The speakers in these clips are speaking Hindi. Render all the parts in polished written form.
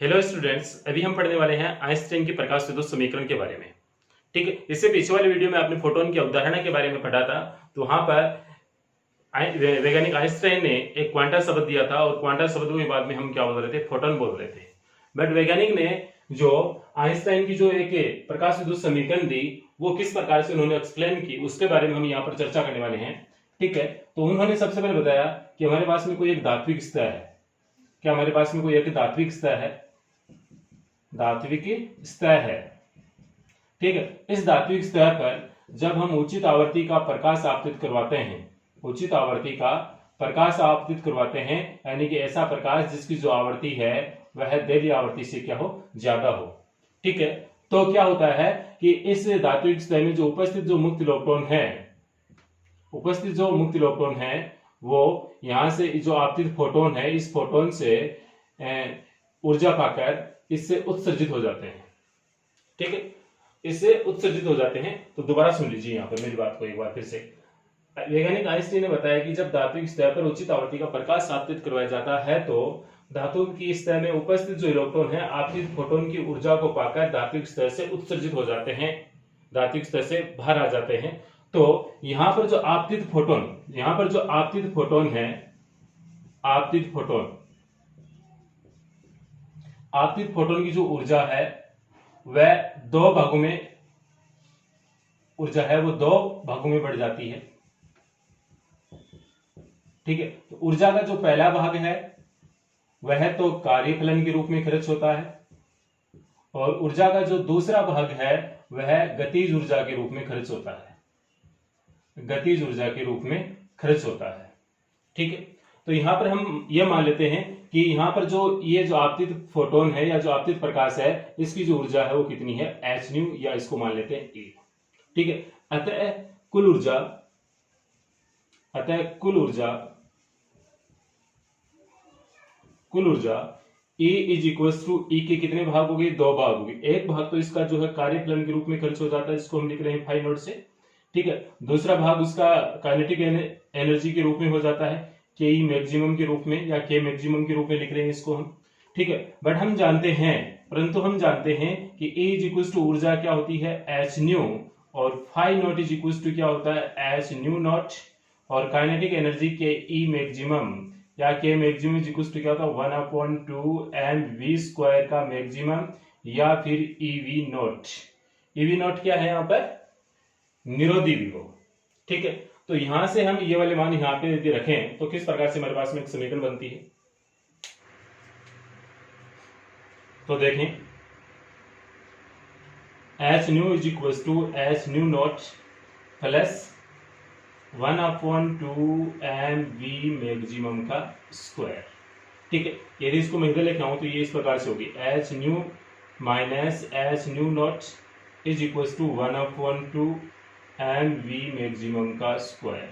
हेलो स्टूडेंट्स, अभी हम पढ़ने वाले हैं आइंस्टाइन की प्रकाश विद्युत समीकरण के बारे में। ठीक है, इससे पीछे वाले वीडियो में आपने फोटोन की अवधारणा के बारे में पढ़ा था। तो वहां पर वैज्ञानिक आइंस्टाइन ने एक क्वांटा शब्द दिया था और क्वांटा शब्द के बाद में हम क्या बोल रहे थे, फोटोन बोल रहे थे। बट वैज्ञानिक ने जो आइंस्टाइन की जो एक प्रकाश विद्युत समीकरण दी, वो किस प्रकार से उन्होंने एक्सप्लेन की, उसके बारे में हम यहाँ पर चर्चा करने वाले हैं। ठीक है, तो उन्होंने सबसे पहले बताया कि हमारे पास में कोई एक धात्विक सतह है। क्या हमारे पास में कोई एक धात्विक सतह है? धात्विक सतह है। ठीक है, इस धात्विक सतह पर जब हम उचित आवर्ती का प्रकाश आपतित करवाते हैं, उचित आवर्ती का प्रकाश आपतित करवाते हैं, यानी कि ऐसा प्रकाश जिसकी जो आवृत्ति है वह दैवीय आवृत्ति से क्या हो, ज्यादा हो। ठीक है, तो क्या होता है कि इस धात्विक सतह में जो उपस्थित जो मुक्त इलेक्ट्रॉन है, उपस्थित जो मुक्त इलेक्ट्रॉन है, वो यहां से जो आपतित फोटोन है, इस फोटोन से ऊर्जा पाकर इससे उत्सर्जित हो जाते हैं। ठीक है, इससे उत्सर्जित हो जाते हैं। तो दोबारा सुन लीजिए यहां पर मेरी बात को एक बार फिर से। वैज्ञानिक आइंस्टाइन ने बताया कि जब धात्विक सतह पर उचित आवृत्ति का प्रकाश आपतित करवाया जाता है तो धातु की सतह में उपस्थित जो इलेक्ट्रॉन है आपतित फोटोन की ऊर्जा को पाकर धात्विक सतह से उत्सर्जित हो जाते हैं, धात्विक सतह से बाहर आ जाते हैं। तो यहां पर जो आपतित फोटोन, यहां पर जो आपतित फोटोन है, आपतित फोटोन, आपतित फोटोन की जो ऊर्जा है वह दो भागों में, ऊर्जा है वो दो भागों में बढ़ जाती है। ठीक है, तो ऊर्जा का जो पहला भाग है वह तो कार्यफलन के रूप में खर्च होता है और ऊर्जा का जो दूसरा भाग है वह गतिज ऊर्जा के रूप में खर्च होता है, गतिज ऊर्जा के रूप में खर्च होता है। ठीक है, तो यहां पर हम यह मान लेते हैं कि यहां पर जो ये जो आपतित फोटोन है या जो आपतित प्रकाश है, इसकी जो ऊर्जा है वो कितनी है, एच न्यू, या इसको मान लेते हैं ए। ठीक है, अतः कुल ऊर्जा, अतः कुल ऊर्जा, कुल ऊर्जा E इज इक्वल टू ई के कितने भाग हो गए, दो भाग हो गए। एक भाग तो इसका जो है कार्यफलन के रूप में खर्च हो जाता है, इसको हम लिख रहे हैं फाई नोट से। ठीक है, दूसरा भाग उसका काइनेटिक एनर्जी के रूप में हो जाता है, के ई मैक्सिमम के रूप में या के मैक्सिमम के रूप में लिख रहे हैं इसको हम। ठीक है, बट हम जानते हैं, परंतु हम जानते हैं कि E इज इक्वल टू ऊर्जा क्या होती है, एच न्यू, और phi naught is equal to क्या होता है, एच न्यू नॉट, और काइनेटिक एनर्जी के ई मैक्सिमम या के मैक्सिमम इज इक्वल टू क्या होता है, 1/2 एम वी स्क्वायर का मैक्सिमम, या फिर ईवी नॉट। ईवी नॉट क्या है यहाँ पर, निरोधी विभव। ठीक है, तो यहां से हम ये वाले मान यहां पे यदि रखें तो किस प्रकार से हमारे पास में एक समीकरण बनती है, तो देखें, h nu is equal to h nu naught plus 1/2 m v maximum का स्क्वायर। ठीक है, यदि इसको मैं इधर लेके आऊं तो ये इस प्रकार से होगी, h nu minus h nu naught is equal to 1/2 m v maximum का स्क्वायर।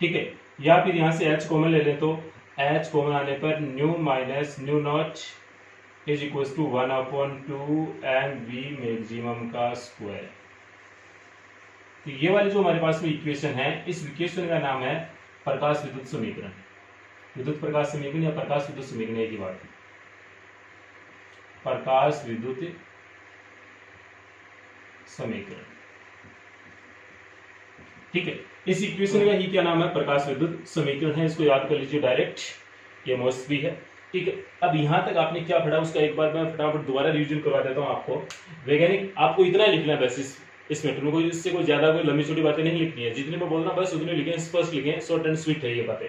ठीक है, या फिर यहां से h कॉमन ले लें तो h कॉमन आने पर nu minus nu naught is equal to 1/2 m v maximum का स्क्वायर। तो ये वाली जो हमारे पास में इक्वेशन है, इस इक्वेशन का नाम है प्रकाश विद्युत समीकरण। विद्युत प्रकाश समीकरण या प्रकाश विद्युत समीकरण एक ही बात है, प्रकाश विद्युत समीकरण। ठीक है, इस इक्वेशन का ही क्या नाम है, प्रकाश विद्युत समीकरण है। इसको याद कर लीजिए डायरेक्ट, ये मोस्ट भी है। ठीक है, अब यहां तक आपने क्या पढ़ा उसका एक बार मैं फटाफट दोबारा रिवीजन करवा देता हूं आपको। वैज्ञानिक आपको इतना लिखना है बस इस मैटर में, कोई इससे कोई ज्यादा कोई लंबी छोटी बातें नहीं लिखनी है, जितने में बोलना बस उतने लिखें, स्पष्ट लिखें, शॉर्ट एंड स्वीट है ये बातें।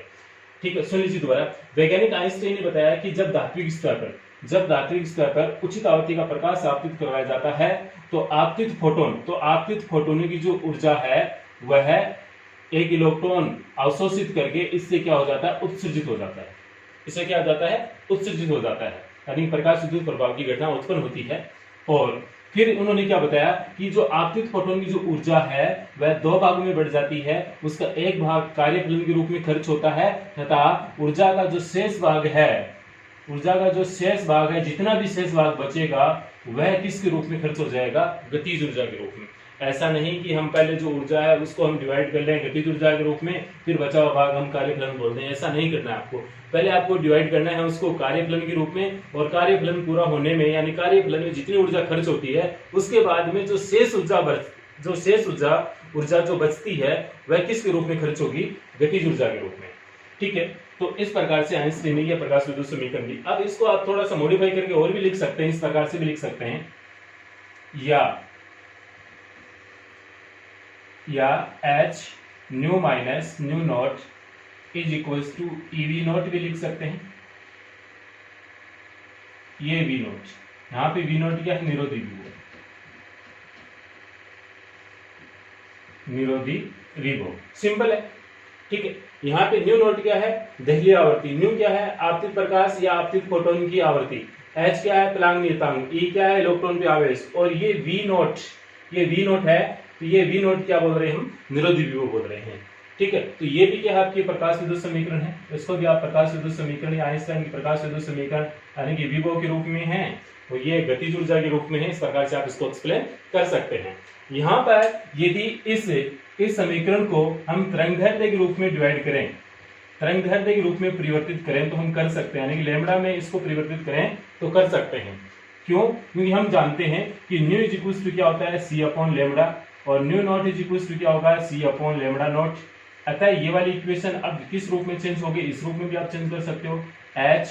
ठीक है, सुन लीजिए दोबारा। वैज्ञानिक आइंस्टाइन ने बताया कि जब धात्विक सतह पर उचित आवृत्ति का प्रकाश आपतित करवाया जाता है तो आपतित फोटोन की जो ऊर्जा है वह एक इलेक्ट्रॉन अवशोषित करके इससे क्या हो जाता है, उत्सर्जित हो जाता है। इससे क्या हो जाता है, उत्सर्जित हो जाता है, यानी प्रकाश विद्युत प्रभाव की घटना उत्पन्न होती है। और फिर उन्होंने क्या बताया कि जो आपतित फोटोन की जो ऊर्जा है वह दो भागों में बढ़ जाती है, उसका एक भाग कार्यफलन के रूप में खर्च होता है तथा ऊर्जा का जो शेष भाग है, जितना भी शेष भाग बचेगा वह किसके रूप में खर्च हो जाएगा, गतिज ऊर्जा के रूप में। ऐसा नहीं कि हम पहले जो ऊर्जा है उसको हम डिवाइड कर लें गतिज ऊर्जा के रूप में, फिर बचा हुआ भाग हम कार्यफलन बोल दें। ऐसा नहीं करना है आपको, पहले आपको डिवाइड करना है उसको कार्यफलन के रूप में, और कार्यफलन पूरा होने में यानी कार्यफलन में जितनी ऊर्जा खर्च होती है उसके बाद में जो शेष ऊर्जा जो बचती है वह किसके रूप में खर्च होगी, गतिज ऊर्जा के रूप में। ठीक है, तो इस प्रकार से आइंस्टीन ने यह प्रकाश विद्युत समीकरण दी। अब इसको आप थोड़ा सा मॉडिफाई करके और भी लिख सकते हैं, इस प्रकार से भी लिख सकते हैं, या H nu minus nu naught is equals to EV naught भी लिख सकते हैं। ये V नॉट, यहां पे V नॉट क्या है, निरोधी विभव, निरोधी विभव, सिंपल है। ठीक है, यहाँ पे न्यू नॉट क्या है, दहलीय आवर्ती, न्यू क्या है, आपतित प्रकाश या आपतित फोटोन की आवृत्ति, H क्या है, प्लांक नियतांक, E क्या है, इलेक्ट्रॉन पे आवेश, और ये V नॉट है, तो ये V नॉट क्या बोल रहे हैं हम, निरोधी विभव बोल रहे हैं। ठीक है, तो ये भी क्या है, आपकी प्रकाश विद्युत समीकरण है, इसको भी आप प्रकाश विद्युत समीकरण या आइंस्टाइन की प्रकाश विद्युत समीकरण यानी कि विभव के रूप में है, तो ये गतिज ऊर्जा के रूप में है। इस प्रकार से आप इसको एक्सप्लेन कर सकते हैं। यहाँ पर यदि इस समीकरण को हम तरंगदैर्ध्य के रूप में डिवाइड करें, तरंगदैर्ध्य के रूप में परिवर्तित करें तो हम कर सकते हैं, यानी कि लैम्बडा में इसको परिवर्तित करें तो कर सकते हैं। क्यों? क्योंकि हम जानते हैं कि न्यू इज इक्वल्स टू क्या होता है, C अपॉन लैम्बडा, और nu naught is equals to क्या होगा, C अपॉन लैम्बडा नॉट। अतः ये वाली इक्वेशन अब किस रूप में चेंज होगी, इस रूप में भी आप चेंज कर सकते हो, H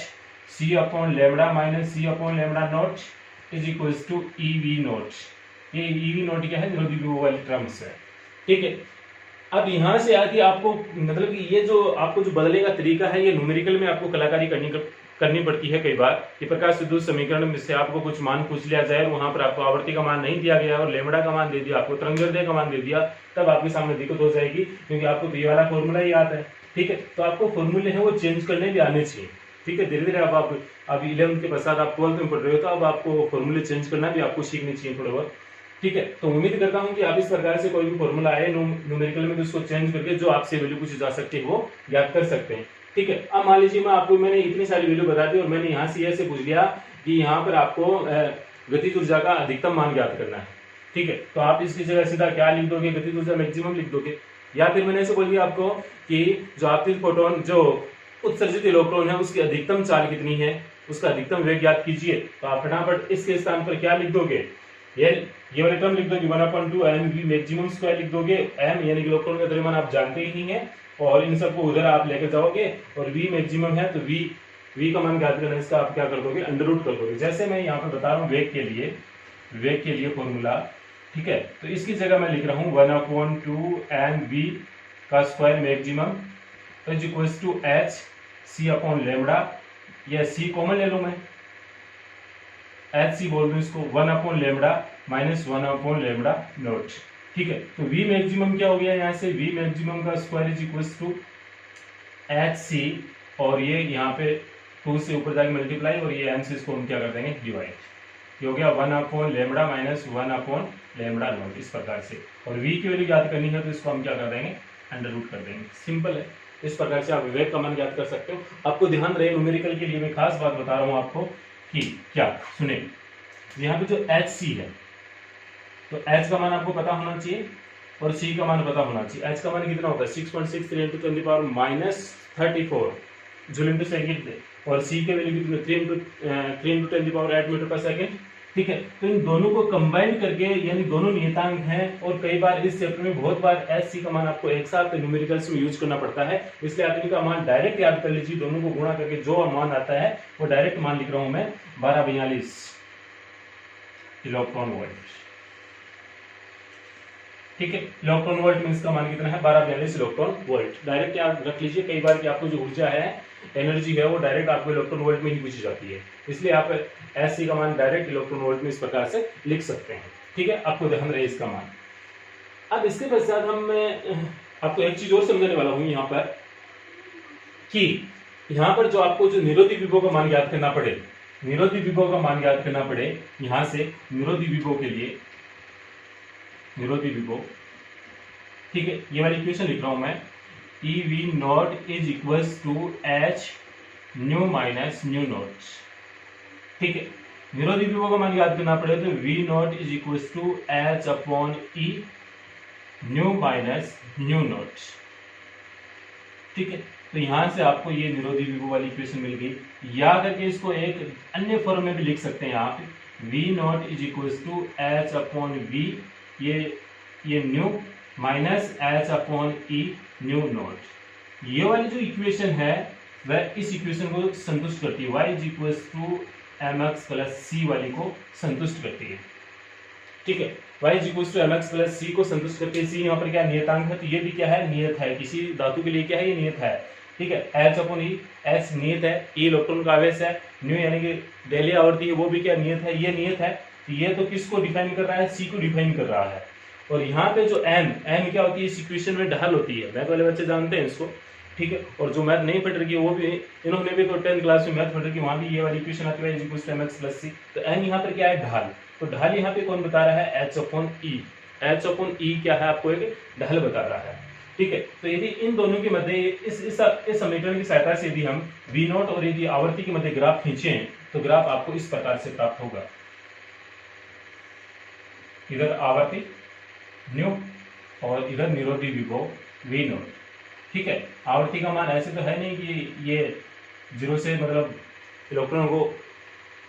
C upon lambda minus C upon lambda naught is equals to EV naught. ये EV नॉट क्या है, निरोधी विभव वाली टर्म्स है। ठीक है, अब यहाँ से आगे आपको मतलब कि ये जो आपको जो बदलने का तरीका है, ये न्यूमेरिकल में आपको कलाकारी करनी पड़ती है कई बार। कि प्रकाश विद्युत समीकरण में से आपको कुछ मान पूछ लिया जाए, वहां पर आपको आवर्ती का मान नहीं दिया गया और लैम्बडा का मान दे दिया, आपको तरंगदैर्ध्य का मान दे दिया, तब आपके सामने दिक्कत हो जाएगी, क्योंकि आपको तो ये वाला फॉर्मूला ही आता है। ठीक है, तो आपको फॉर्मूले हैं वो चेंज करने भी आने चाहिए। ठीक है, धीरे धीरे अब आप 11th के पश्चात आप 12th में पढ़ रहे हो, तो अब आपको फॉर्मूले चेंज करना भी आपको सीखनी चाहिए थोड़े बहुत। ठीक है, तो उम्मीद करता हूं कि आप इस प्रकार से कोई भी फॉर्मूला आए न्यूमेरिकल में, तो उसको चेंज करके जो आपसे वैल्यू पूछी जा सकती है वो याद कर सकते हैं। ठीक है, अब मान लीजिए मैंने इतनी सारी वैल्यू बता दी और मैंने यहाँ से ऐसे पूछ लिया कि यहाँ पर आपको गतिज ऊर्जा का अधिकतम मान ज्ञात करना है। ठीक है, तो आप इसकी जगह सीधा क्या लिख दोगे, गतिज ऊर्जा मैक्सिमम लिख दोगे, या फिर मैंने ऐसे बोल दिया आपको कि जो आपतित फोटोन जो उत्सर्जित इलेक्ट्रॉन है उसकी अधिकतम चाल कितनी है, उसका अधिकतम वेग ज्ञात कीजिए, तो आप फटाफट इसके स्थान पर क्या लिख दोगे, ये वाले टर्म लिख दोगे 1/2 mv मैक्सिमम स्क्वायर लिख दोगे। m यानी कि इलेक्ट्रॉन का द्रव्यमान आप जानते ही हैं, और इन सबको उधर आप लेकर जाओगे, और v मैक्सिमम है तो v का मान ज्ञात करना है, इसका आप क्या कर दोगे, अंडर रूट कर दोगे। जैसे मैं यहाँ पर बता रहा हूँ वेग के लिए फॉर्मूला। ठीक है, तो इसकी जगह मैं लिख रहा हूँ 1/2 mv का square maximum is equals to h c upon lambda, या c कॉमन ले लूं मैं, HC बोल दूं इसको, 1/λ माइनस 1/λ नॉट। ठीक है, तो V मैक्सिमम क्या हो गया, यहाँ से V मैक्सिमम का square is equals to HC, और ये यहाँ पे 2 से ऊपर जाके मल्टीप्लाई, और ये m से इसको हम क्या कर देंगे, डिवाइड, ये हो गया 1/λ माइनस 1/λ नॉट, इस प्रकार से। और V की वैल्यू ज्ञात करनी है तो इसको हम क्या कर देंगे, अंडर रूट कर देंगे। सिंपल है, इस प्रकार से आप वेग का मान ज्ञात कर सकते हो। आपको ध्यान रहे, न्यूमेरिकल के लिए मैं खास बात बता रहा हूँ आपको कि क्या, सुने, यहाँ पे जो HC है, तो H का मान आपको पता होना चाहिए और C का मान पता होना चाहिए। H का मान कितना होता है, 6.63 × 10⁻−34 जूल इंटू सेकेंड, और C के वैल्यू कितने, 3 × 10⁸ मीटर पर सेकेंड। ठीक है, तो इन दोनों को कंबाइन करके, यानी दोनों नियतांक हैं, और कई बार इस चैप्टर में बहुत बार HC का मान आपको एक साथ न्यूमेरिकल्स में यूज करना पड़ता है, इसलिए आप इनका मान डायरेक्ट याद कर लीजिए, दोनों को गुणा करके जो मान आता है वो डायरेक्ट मान लिख रहा हूं मैं, 1242 इलेक्ट्रॉन वोल्ट। ठीक है, इलेक्ट्रॉन वोल्ट में इसका मान कितना है, 1242 इलेक्ट्रॉन वोल्ट। डायरेक्ट याद रख लीजिए, कई बार कि आपको जो ऊर्जा है, एनर्जी है, वो डायरेक्ट आपको इलेक्ट्रॉन वोल्ट में ही पूछी जाती है, इसलिए आप SC का मान डायरेक्ट इलेक्ट्रॉन वोल्ट में इस प्रकार से लिख सकते हैं। ठीक है, आपको ध्यान रहे इसका मान। अब इसके पश्चात आपको एक चीज और समझाने वाला हूं यहाँ पर, कि यहाँ पर जो आपको जो निरोधी विभव का मान ज्ञात करना पड़े, निरोधी विभव का मान ज्ञात करना पड़े, यहाँ से निरोधी विभव के लिए, निरोधी विभव, ठीक है, ये वाली इक्वेशन लिख रहा हूं मैं, EV naught is equals to H nu minus nu naught. ठीक है, निरोधी विभव का मान याद करना पड़े तो V not is equal to H upon E nu minus nu naught. ठीक है, तो यहां से आपको ये निरोधी विभव वाली इक्वेशन मिल गई। या करके इसको एक अन्य फॉर्म में भी लिख सकते हैं आप, V not is equal to H upon V ये nu minus H upon E nu nought. ये वाली जो इक्वेशन है वह इस इक्वेशन को संतुष्ट करती है, y is equal to M X plus C वाली को संतुष्ट करती है। ठीक है, y is equal to M X plus C को संतुष्ट करती है। सी यहाँ पर क्या नियतांक है, तो ये भी क्या है, नियत है। किसी धातु के लिए क्या है, ये नियत है। ठीक है, एच अपॉन ई, एच नियत है, ई इलेक्ट्रॉन का आवेश है, न्यू यानी कि डेली आवृत्ति है, वो भी क्या नियत है, ये नियत है। तो ये तो किसको डिफाइन कर रहा है, सी को डिफाइन कर रहा है। और यहाँ पे जो एम क्या होती है, इस इक्वेशन में ढाल होती है। मैथ वाले बच्चे जानते हैं इसको। ठीक है, और जो मैथ नहीं पढ़ रही है वो भी, इन्होंने भी तो 10th क्लास में मैथ पढ़ रही है, वहां भी ये वाली इक्वेशन आती है इक्वल टू mx प्लस सी। तो n यहाँ पर क्या है, ढाल। तो ढाल यहाँ पे कौन बता रहा है, h अपॉन ई। h अपॉन ई क्या है, आपको एक ढाल बता रहा है। ठीक है, तो यदि इन दोनों के मध्य इस समीकरण की सहायता से यदि हम v नॉट और यदि आवर्ती के मध्य ग्राफ खींचे तो ग्राफ आपको इस प्रकार से प्राप्त होगा। इधर आवर्ती न्यू और इधर निरोधी विभव v नॉट। ठीक है, आवर्ती का मान ऐसे तो है नहीं कि ये 0 से मतलब इलेक्ट्रॉन को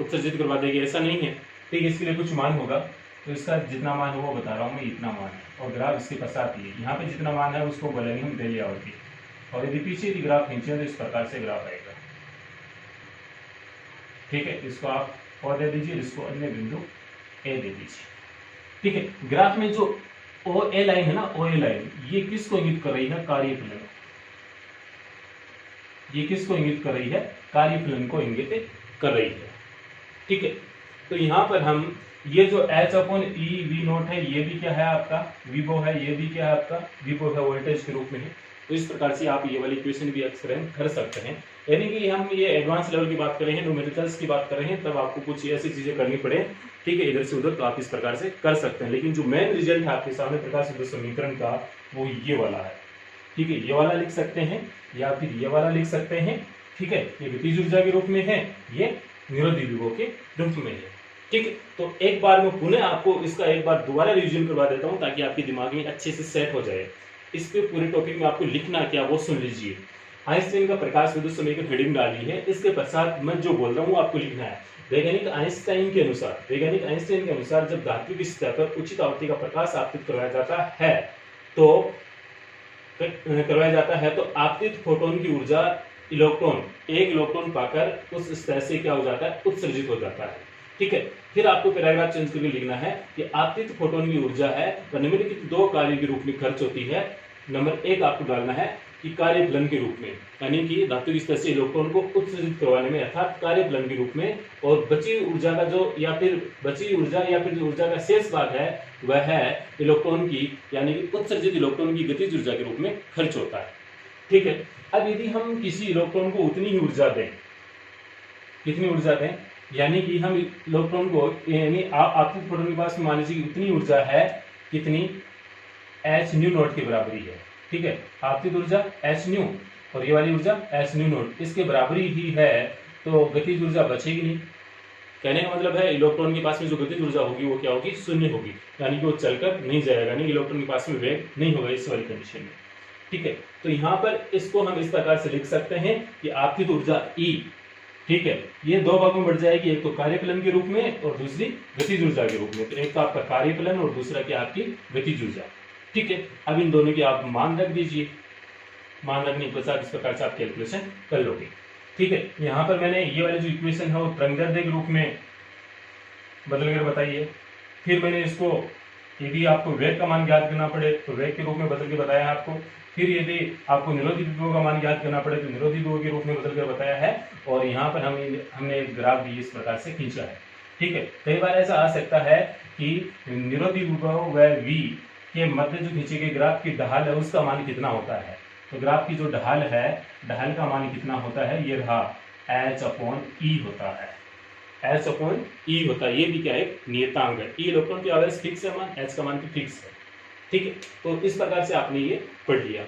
उत्सर्जित करवा देगी, ऐसा नहीं है। ठीक है, इसके लिए कुछ मान होगा, तो इसका जितना मान होगा वो बता रहा हूँ मैं, इतना मान है। और ग्राफ इसके पश्चात ही है, यहाँ पे जितना मान है उसको बोलेंगे हम डेली आवर्ती। और यदि पीछे यदि ग्राफ खींचे तो इस प्रकार से ग्राफ आएगा। ठीक है, इसको आप और दे दीजिए, इसको अन्य बिंदु ए दे दीजिए। ठीक है, ग्राफ में जो ओ ए लाइन है ना, ओ ए लाइन, ये किसको इंगित कर रही है, कार्यफलन। ये किसको इंगित कर रही है, कार्यफलन को इंगित कर रही है। ठीक है, तो यहाँ पर हम ये जो h upon E V not है, ये भी क्या है आपका विभव है, ये भी क्या है आपका विभव है, वोल्टेज के रूप में है। तो इस प्रकार से आप ये वाली इक्वेशन भी एक्सप्लेन कर सकते हैं। यानी कि हम ये एडवांस लेवल की बात कर रहे हैं, न्यूमेरिकल्स की बात कर रहे हैं, तब आपको कुछ ऐसी चीजें करनी पड़े। ठीक है, इधर से उधर तो आप इस प्रकार से कर सकते हैं। लेकिन जो मेन रिजल्ट है आपके सामने प्रकाश युद्ध समीकरण का, वो ये वाला है। ठीक है, ये वाला लिख सकते हैं या फिर ये वाला लिख सकते हैं। ठीक है, ये गतिज ऊर्जा के रूप में है, ये निरोधी विभव के रूप में है। ठीक है, तो एक बार मैं पुनः आपको इसका एक बार दोबारा रिविजन करवा देता हूं ताकि आपके दिमाग में अच्छे से सेट हो जाए। इस पे पूरे टॉपिक में आपको लिखना क्या वो सुन लीजिए। आइंस्टाइन का प्रकाश विद्युत समीकरण हेडिंग डाली है, इसके पश्चात मैं जो बोल रहा हूँ आपको लिखना है। वैज्ञानिक आइंस्टाइन के अनुसार जब धातु की सतह पर उचित आवृत्ति का प्रकाश आपतित करवाया जाता है तो आपतित फोटोन की ऊर्जा एक इलेक्ट्रॉन पाकर उस सतह से क्या हो जाता है, उत्सर्जित हो जाता है। ठीक है, फिर आपको पैराग्राफ चेंज करके लिखना है कि आपतित फोटोन की ऊर्जा है वह निम्नलिखित दो कार्यों के रूप में खर्च होती है। नंबर 1 आपको डालना है कि कार्यफलन के रूप में, यानी कि धातु की सतह से इलेक्ट्रॉन को उत्सर्जित करवाने में अर्थात कार्यफलन के रूप में। और बची ऊर्जा का जो या फिर जो ऊर्जा का शेष भाग है वह है इलेक्ट्रॉन की, यानी कि उत्सर्जित इलेक्ट्रॉन की गतिज ऊर्जा के रूप में खर्च होता है। ठीक है, अब यदि हम किसी इलेक्ट्रॉन को उतनी ही ऊर्जा दें, कितनी ऊर्जा दें, यानी कि हम इलेक्ट्रॉन को, यानी आपतित फोटोन के पास मान लीजिए उतनी ऊर्जा है कितनी, एच न्यू नॉट के बराबरी है। ठीक है, आपतित ऊर्जा एच न्यू और ये वाली ऊर्जा एच न्यू नॉट इसके बराबरी ही है, तो गतिज ऊर्जा बचेगी नहीं। कहने का मतलब है इलेक्ट्रॉन के पास में जो गतिज ऊर्जा होगी वो क्या होगी, शून्य होगी, यानी कि वो चलकर नहीं जाएगा, यानी इलेक्ट्रॉन के पास में वेग नहीं होगा इस वाली कंडीशन में। ठीक है, तो यहाँ पर इसको हम इस प्रकार से लिख सकते हैं कि आपतित ऊर्जा E, ठीक है, ये दो भागों में बढ़ जाएगी, एक तो कार्यफलन के रूप में और दूसरी गतिज ऊर्जा के रूप में। तो एक तो आपका कार्यफलन और दूसरा क्या आपकी गतिज ऊर्जा। ठीक है, अब इन दोनों की आप मान रख दीजिए, मान रखने के पश्चात इस प्रकार से आप कैलकुलेशन कर लोगे। ठीक है, यहाँ पर मैंने ये वाली जो इक्वेशन है वो तरंगदैर्ध्य के रूप में बदल कर बताई है। फिर मैंने इसको यदि आपको वेग का मान ज्ञात करना पड़े तो वेग के रूप में बदल के बताया है आपको। फिर यदि आपको निरोधी विभव का मान ज्ञात करना पड़े तो निरोधी विभव के रूप में बदल कर बताया है। और यहाँ पर हमने एक ग्राफ भी इस प्रकार से खींचा है। ठीक है, कई बार ऐसा आ सकता है कि निरोधी विभव व V के मध्य जो खींचे गए ग्राफ की ढाल है उसका मान कितना होता है। तो ग्राफ की जो ढाल है, ढाल का मान कितना होता है, ये रहा H/E होता है, H/E होता है। ये भी क्या है, नियतांक है। E इलेक्ट्रॉन की आवेश फिक्स है, मान H का मान भी फिक्स है। ठीक है, तो इस प्रकार से आपने ये पढ़ लिया।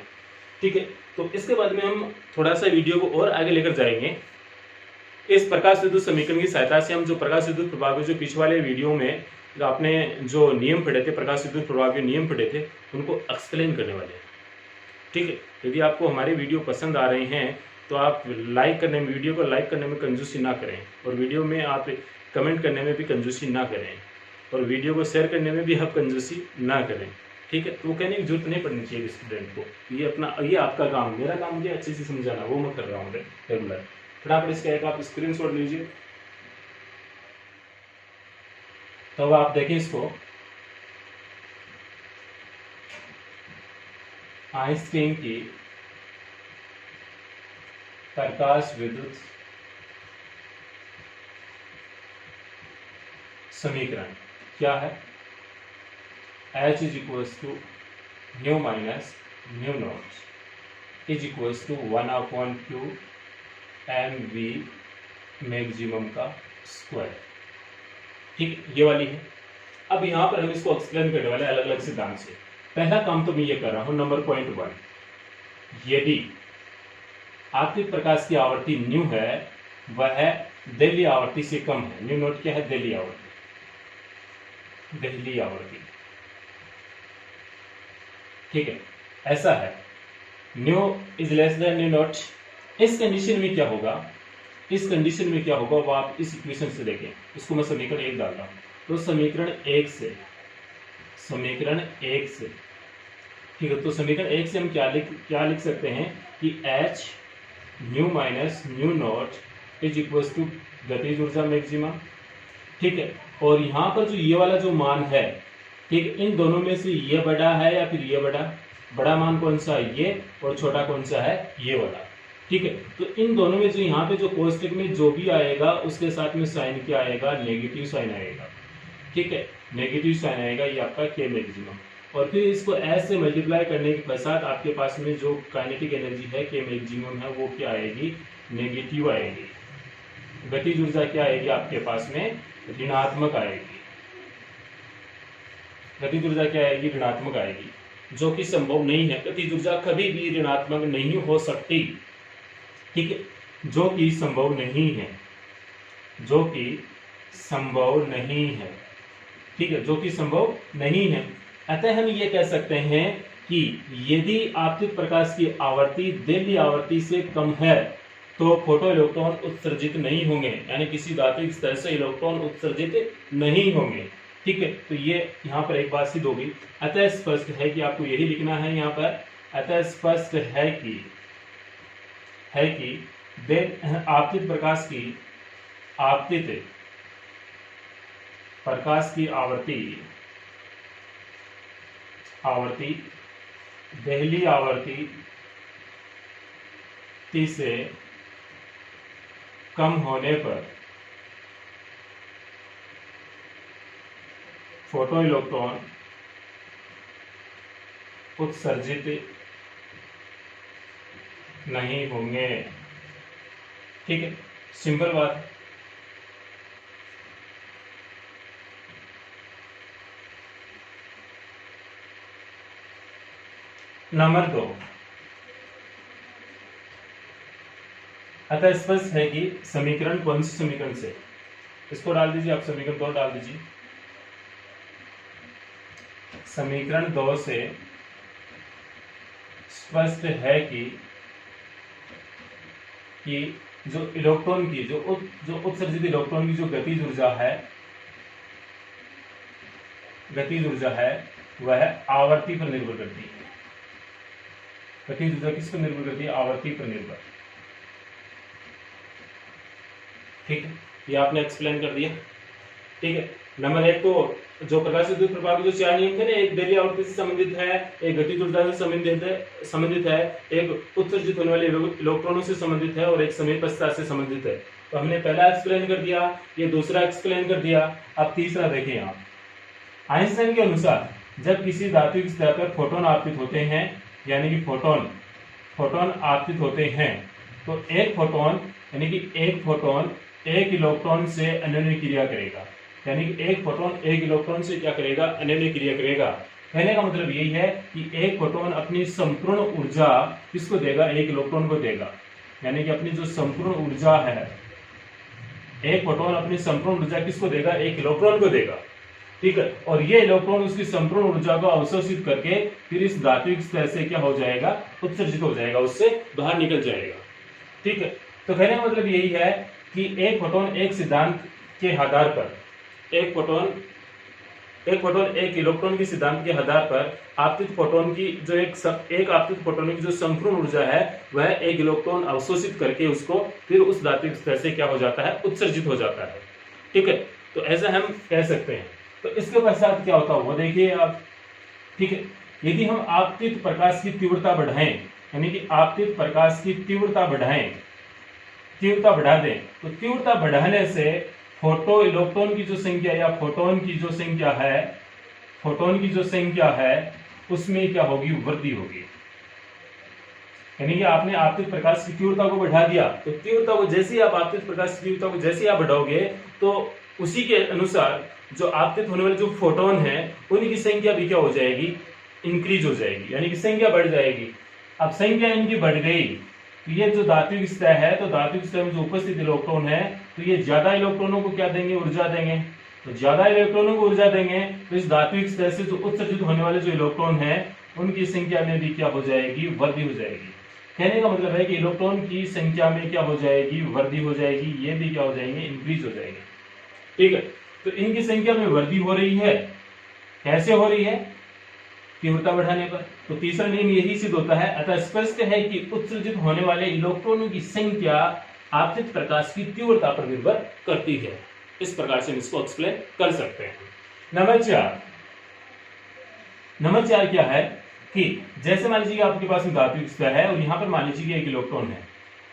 ठीक है, तो इसके बाद में हम थोड़ा सा वीडियो को और आगे लेकर जाएंगे। इस प्रकाश विद्युत समीकरण की सहायता से हम जो प्रकाश विद्युत प्रभाव जो पीछे वाले वीडियो में जो आपने जो नियम पढ़े थे, प्रकाश विद्युत प्रभाव के नियम पढ़े थे, उनको एक्सप्लेन करने वाले हैं। ठीक है, यदि आपको हमारे वीडियो पसंद आ रहे हैं तो आप लाइक करने में, वीडियो को लाइक करने में कंजूसी ना करें, और वीडियो में आप कमेंट करने में भी कंजूसी ना करें, और वीडियो को शेयर करने में भी आप कंजूसी ना करें। ठीक है, तो वो कहने की जरूरत नहीं पड़नी चाहिए स्टूडेंट को, ये आपका काम, मेरा काम मुझे अच्छे से समझाना, वो मैं कर रहा हूँ रेगुलर। फटाफट इसका एक आप स्क्रीनशॉट लीजिए। तो अब आप देखें इसको, आइंस्टीन की प्रकाश विद्युत समीकरण क्या है? H is equals to nu minus nu naught is equals to 1/2 mv maximum का स्क्वायर। ठीक, ये वाली है। अब यहाँ पर हम इसको एक्सप्लेन करने वाले अलग अलग सिद्धांत से। पहला काम तो मैं ये कर रहा हूँ, नंबर पॉइंट 1, यदि आपके प्रकाश की आवर्ती न्यू है, वह दिल्ली आवर्ती से कम है। न्यू नोट क्या है? दिल्ली आवर्ती, दिल्ली आवर्ती। ठीक है, ऐसा है, new is less than new note. इस कंडीशन में क्या होगा? इस कंडीशन में क्या होगा वो आप इस इक्वेशन से देखें। इसको मैं समीकरण 1 डाल रहा हूं, तो समीकरण 1 से, ठीक है, तो समीकरण 1 से हम क्या लिख सकते हैं कि H nu minus nu naught is equals to गतिज ऊर्जा मैक्सिमम। ठीक है, और यहाँ पर जो ये वाला जो मान है, ठीक, इन दोनों में से ये बड़ा है या फिर ये बड़ा मान कौन सा है? ये, और छोटा कौन सा है? ये वाला। ठीक है, तो इन दोनों में जो यहाँ पे जो कोष्टक में जो भी आएगा उसके साथ में साइन क्या आएगा? नेगेटिव साइन आएगा। ठीक है, नेगेटिव साइन आएगा, ये आपका के मैक्सिमम। और फिर इसको एस से मल्टीप्लाई करने के पश्चात आपके पास में जो काइनेटिक एनर्जी है के मैक्सिमम है, वो क्या आएगी? नेगेटिव आएगी। गतिज ऊर्जा क्या आएगी आपके पास में? ऋणात्मक आएगी। गतिज ऊर्जा क्या आएगी? ऋणात्मक आएगी, जो कि संभव नहीं है। गतिज ऊर्जा कभी भी ऋणात्मक नहीं हो सकती। ठीक है, जो कि संभव नहीं है, जो कि संभव नहीं है। ठीक है, जो कि संभव नहीं है। अतः हम ये कह सकते हैं कि यदि आपतित प्रकाश की आवर्ती दिल्ली आवर्ती से कम है तो फोटो इलेक्ट्रॉन उत्सर्जित नहीं होंगे, यानी किसी धात्विक स्तर से इलेक्ट्रॉन उत्सर्जित नहीं होंगे। ठीक है, तो ये यहाँ पर एक बात सिद्ध होगी। अतः स्पष्ट है कि आपको यही लिखना है यहाँ पर। अतः स्पष्ट है कि आपतित प्रकाश की आवर्ती दिल्ली आवर्ती से कम होने पर फोटो इलेक्ट्रॉन उत्सर्जित नहीं होंगे। ठीक है, सिंपल बात। नंबर 2, अतः स्पष्ट है कि समीकरण कौन से समीकरण से? इसको डाल दीजिए आप, समीकरण 2 डाल दीजिए। समीकरण 2 से स्पष्ट है कि जो इलेक्ट्रॉन की जो उत्सर्जित इलेक्ट्रॉन की जो गतिज ऊर्जा है वह आवर्ती पर निर्भर करती है। गतिज ऊर्जा किस पर निर्भर करती है? आवर्ती पर निर्भर। ठीक है, ये आपने एक्सप्लेन कर दिया। ठीक है, नंबर 1 तो जो प्रकाश विद्युत प्रभाव के जो 4 नियम थे ना, एक दिल्ली आवर्ती से संबंधित है, एक गतिज ऊर्जा से संबंधित है, एक उत्सर्जित होने वाले इलेक्ट्रॉनों से संबंधित है, और एक समय पश्चात से संबंधित है। तो हमने पहला एक्सप्लेन कर दिया, ये दूसरा एक्सप्लेन कर दिया। अब तीसरा देखें आप। आइंस्टाइन के अनुसार जब किसी धात्विक सतह पर फोटोन आपतित होते हैं, यानी कि फोटोन आपतित होते हैं, तो एक फोटोन यानी कि एक फोटोन एक इलेक्ट्रॉन से अनन्य क्रिया करेगा। यानी कि एक फोटोन एक इलेक्ट्रॉन से क्या करेगा? अनन्य क्रिया करेगा। कहने का मतलब यही है कि एक फोटोन अपनी संपूर्ण ऊर्जा किसको देगा? एक इलेक्ट्रॉन को देगा। यानी कि अपनी जो संपूर्ण ऊर्जा है, एक फोटोन अपनी संपूर्ण ऊर्जा किसको देगा, एक इलेक्ट्रॉन को देगा, ठीक है। और ये इलेक्ट्रॉन उसकी संपूर्ण ऊर्जा को अवशोषित करके फिर इस धात्विक स्तर से क्या हो जाएगा, उत्सर्जित हो जाएगा, उससे बाहर निकल जाएगा, ठीक है। तो कहने का मतलब यही है कि एक फोटोन एक सिद्धांत के आधार पर, एक फोटोन एक इलेक्ट्रॉन के सिद्धांत के आधार पर आपतित फोटोन की जो एक आपतित फोटोन की जो संपूर्ण ऊर्जा है वह एक इलेक्ट्रॉन अवशोषित करके उसको फिर उस धात्विक स्तर से क्या हो जाता है, उत्सर्जित हो जाता है, ठीक है। तो ऐसा हम कह सकते हैं। तो इसके पश्चात क्या होता है वो देखिए आप, ठीक है। यदि हम आपतित प्रकाश की तीव्रता बढ़ाएं, यानी कि आपतित प्रकाश की तीव्रता बढ़ाएं, तीव्रता बढ़ा दें, तो तीव्रता बढ़ाने से फोटो इलेक्ट्रॉन की जो संख्या या फोटोन की जो संख्या है उसमें क्या होगी, वृद्धि होगी। यानी कि आपने आपतित प्रकाश की तीव्रता को बढ़ा दिया, तो तीव्रता को जैसे ही आप आपतित प्रकाश की तीव्रता को जैसे ही आप बढ़ाओगे तो उसी के अनुसार जो आपतित होने वाले जो फोटोन है उनकी संख्या भी क्या हो जाएगी, इंक्रीज हो जाएगी, यानी कि संख्या बढ़ जाएगी। अब संख्या इनकी बढ़ गई तो ये जो धात्विक स्तर है, तो धात्विक स्तर में जो उपस्थित इलेक्ट्रॉन है तो ये ज्यादा इलेक्ट्रॉनों को क्या देंगे, ऊर्जा देंगे। तो ज्यादा इलेक्ट्रॉनों को ऊर्जा देंगे तो इस धात्विक स्तर से जो उत्सर्जित होने वाले जो इलेक्ट्रॉन है उनकी संख्या में भी क्या हो जाएगी, वृद्धि हो जाएगी। कहने का मतलब है कि इलेक्ट्रॉन की संख्या में क्या हो जाएगी, वृद्धि हो जाएगी, ये भी क्या हो जाएंगे, इंक्रीज हो जाएंगे, ठीक है। तो इनकी संख्या में वृद्धि हो रही है, कैसे हो रही है, तीव्रता बढ़ाने पर। तो तीसरा नियम यही सिद्ध होता है, अतः स्पष्ट है कि उत्सर्जित होने वाले इलेक्ट्रॉनों की संख्या आपतित प्रकाश की तीव्रता पर निर्भर करती है। इस प्रकार से हम इसको एक्सप्लेन कर सकते हैं। नंबर 4 क्या है कि जैसे मान लीजिए आपके पास धात्विक स्तर है और यहाँ पर मान लीजिए एक इलेक्ट्रॉन है,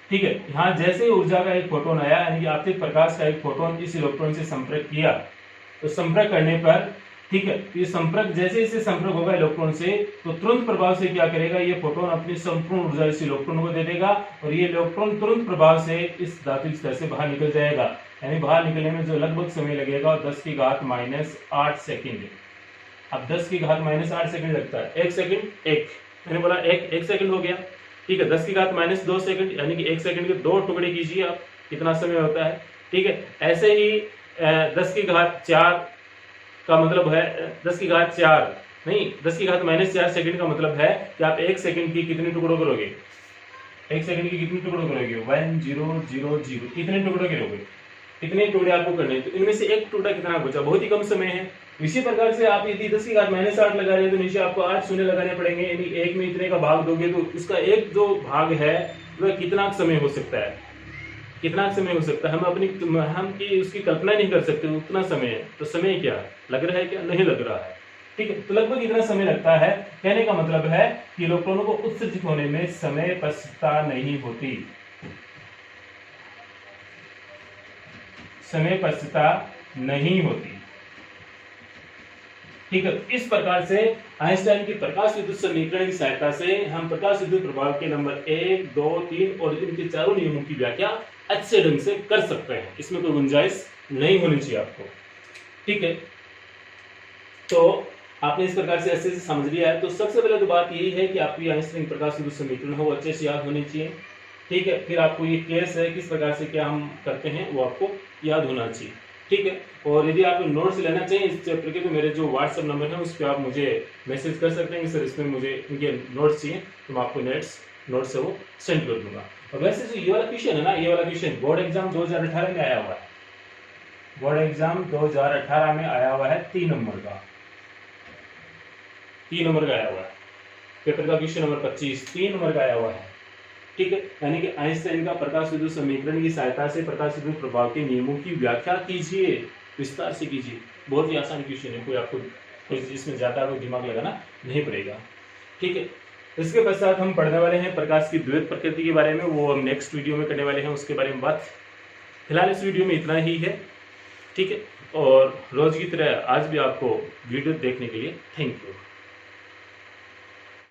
ठीक है। यहाँ जैसे ही ऊर्जा का एक फोटोन आया, यानी कि आपतित प्रकाश का एक फोटोन इस इलेक्ट्रॉन से संपर्क किया, तो संपर्क करने पर, ठीक है, ये संपर्क जैसे इससे संपर्क होगा इलेक्ट्रॉन से, तो तुरंत प्रभाव से क्या करेगा, ये फोटोन अपनी संपूर्ण ऊर्जा इस इलेक्ट्रॉन को दे देगा और ये इलेक्ट्रॉन तुरंत प्रभाव से इस धात्विक स्तर से बाहर निकल जाएगा। यानी बाहर निकलने में जो लगभग समय लगेगा 10⁻⁸ सेकंड। अब 10⁻⁸ सेकंड लगता है, 1 सेकंड, मैंने बोला 1 सेकंड हो गया, ठीक है। 10⁻2 सेकंड, यानी कि 1 सेकंड के 2 टुकड़े कीजिए आप, कितना समय होता है, ठीक है। ऐसे ही 10⁻4 का मतलब है 10⁻4 नहीं, 10⁻⁴ सेकंड का मतलब है कि आप 1 सेकंड की कितने टुकड़ों करोगे, 1 सेकंड की कितने टुकड़ों करोगे, 1 0 0 0, कितने टुकड़े करोगे, इतने टुकड़े आपको करने। तो इनमें से एक टुकड़ा कितना बचा, बहुत ही कम समय है। इसी प्रकार से आप यदि 10⁻⁸ लगा रहे हैं तो नीचे आपको 8 शून्य लगाने पड़ेंगे, यानी 1 में इतने का भाग दोगे तो उसका एक जो भाग है वह कितना समय हो सकता है, कितना समय हो सकता है, हम की उसकी कल्पना नहीं कर सकते, उतना समय है। तो समय क्या लग रहा है, क्या नहीं लग रहा है, ठीक है। तो लगभग इतना समय लगता है। कहने का मतलब है कि इलेक्ट्रॉनों को उत्सर्जित होने में समय पश्चाता नहीं होती, समय पश्चाता नहीं होती, ठीक है। इस प्रकार से आइंस्टाइन की प्रकाश विद्युत समीकरण की सहायता से हम प्रकाश विद्युत प्रभाव के नंबर 1, 2, 3 और इनके चारों नियमों की व्याख्या अच्छे ढंग से कर सकते हैं। इसमें कोई गुंजाइश नहीं होनी चाहिए आपको, ठीक है। तो आपने इस प्रकार से अच्छे से समझ लिया है। तो सबसे पहले तो बात यही है कि आपकी आइंस्टाइन प्रकाश विद्युत समीकरण हो अच्छे से याद होनी चाहिए, ठीक है। फिर आपको ये केस है किस प्रकार से क्या हम करते हैं वो आपको याद होना चाहिए, ठीक है। और यदि आप नोट्स लेना चाहिए इस चैप्टर के तो मेरे जो व्हाट्सएप नंबर है उस पर आप मुझे मैसेज कर सकते हैं कि सर इसमें मुझे इनके नोट्स चाहिए, तो मैं आपको नोट्स है वो सेंड कर दूंगा। और वैसे जो ये वाला क्वेश्चन है ना, ये वाला क्वेश्चन बोर्ड एग्जाम 2018 में आया हुआ है, बोर्ड एग्जाम 2018 में आया हुआ है 3 नंबर का, 3 नंबर का आया हुआ है। पेपर का क्वेश्चन नंबर 25 3 नंबर का आया हुआ है, ठीक है। यानी कि आइंस्टाइन का प्रकाश विद्युत समीकरण की सहायता से प्रकाश विद्युत प्रभाव के नियमों की व्याख्या कीजिए, विस्तार से कीजिए। बहुत ही आसान क्वेश्चन है, कोई आपको इसमें ज्यादा कोई दिमाग लगाना नहीं पड़ेगा, ठीक है। इसके पश्चात हम पढ़ने वाले हैं प्रकाश की द्वैत प्रकृति के बारे में, वो हम नेक्स्ट वीडियो में करने वाले हैं, उसके बारे में बात। फिलहाल इस वीडियो में इतना ही है, ठीक है। और रोज की तरह आज भी आपको वीडियो देखने के लिए थैंक यू।